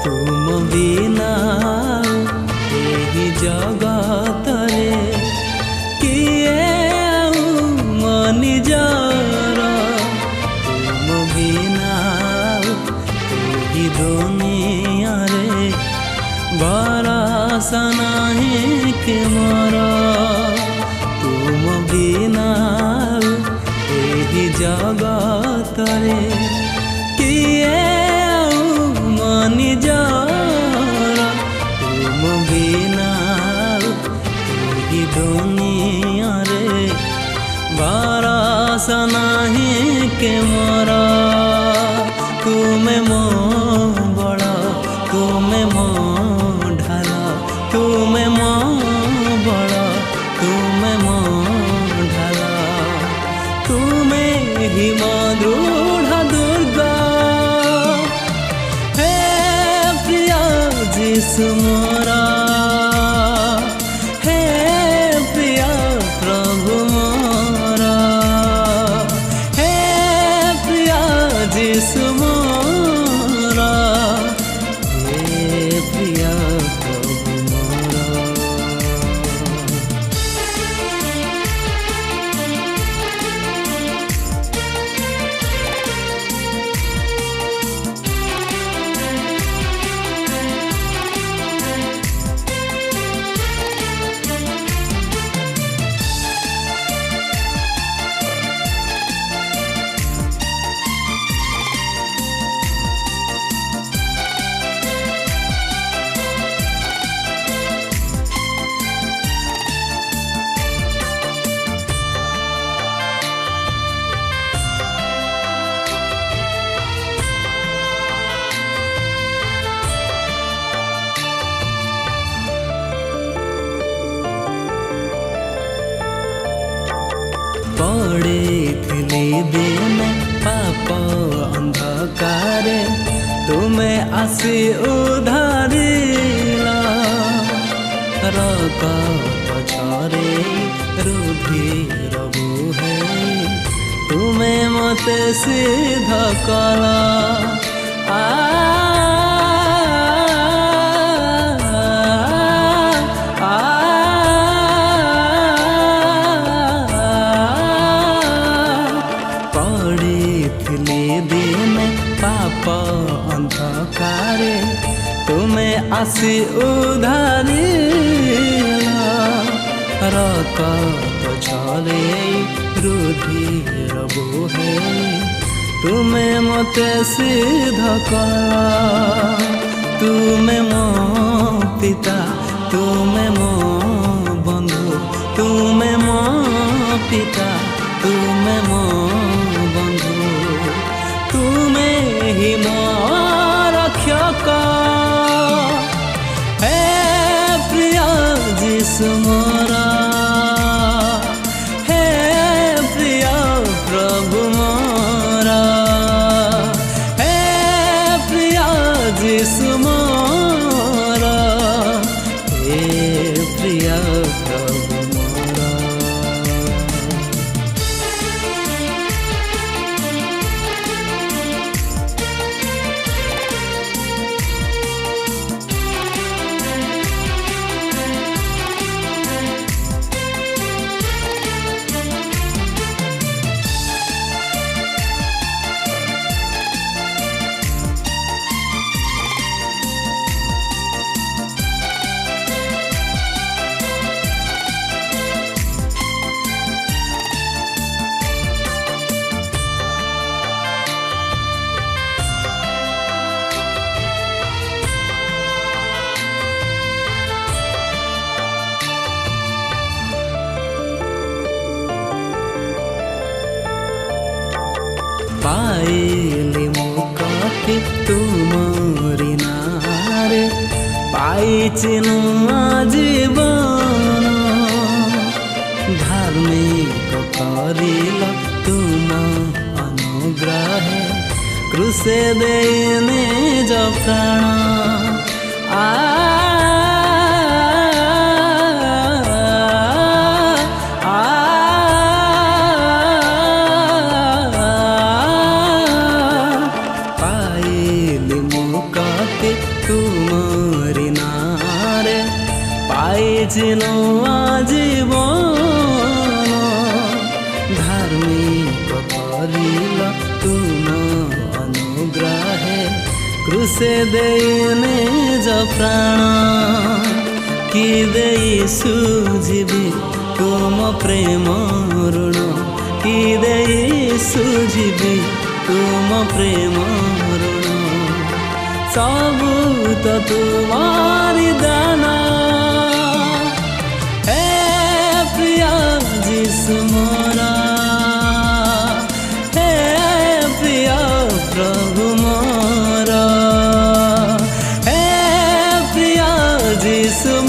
तुम बिना एही जगतरे किए मन जर तुम बिना एही दुनिया रे भरोसा नहीं के मोर तुम बिना एही जगतरे किए मन जर तुम बिना एही दुनिया रे भरोसा नहीं के मोर तुमे मो बड़ तुमे मो ढाल तुमे मो बड़ तुमे मो ढाल तुमे ही मो दृढ़ दुर्गा हे प्रिय जीशु मोरा हे प्रिय प्रभु मोरा हे प्रिय जीशु मोरा हे प्रिय प्रभु मोरा। पड़े दिन पाप अंधकारे तुमे आसी उधारिला रक पछरे रुधिर बुहे तुमे मते सिद्ध कला दिन पाप अंधकारे तुमे आसी उधारी रक पछरे रुधिर बुहे तुमे मते सिद्ध कला तुमे मो पिता तुमे मो बंधु तुमे मो पिता तुमे मो बंधु तुमे ही मो रक्षक हे प्रिय जीशु मोरा हे प्रिय प्रभु मोरा हे प्रिय जीशु मोरा हे प्रिय प्रभु मोरा। पाइली मुक्ति तुमरी नारे पाइचिनु जीवन धार्मिक करिल तुम अनुग्रह क्रूसे देने जो प्राण तुमारी नारे पाइजिल आजीवन धार्मिक करिल तुम अनुग्रहे क्रूसे देने ज प्राण कि देई सुझिबी तुम प्रेम ऋण कि देई सुझिबी तुम प्रेम ऋण सबु तो तुम्हारी दाना हे प्रिय जीसु मोरा हे प्रिय प्रभु मोरा हे प्रिय जीसु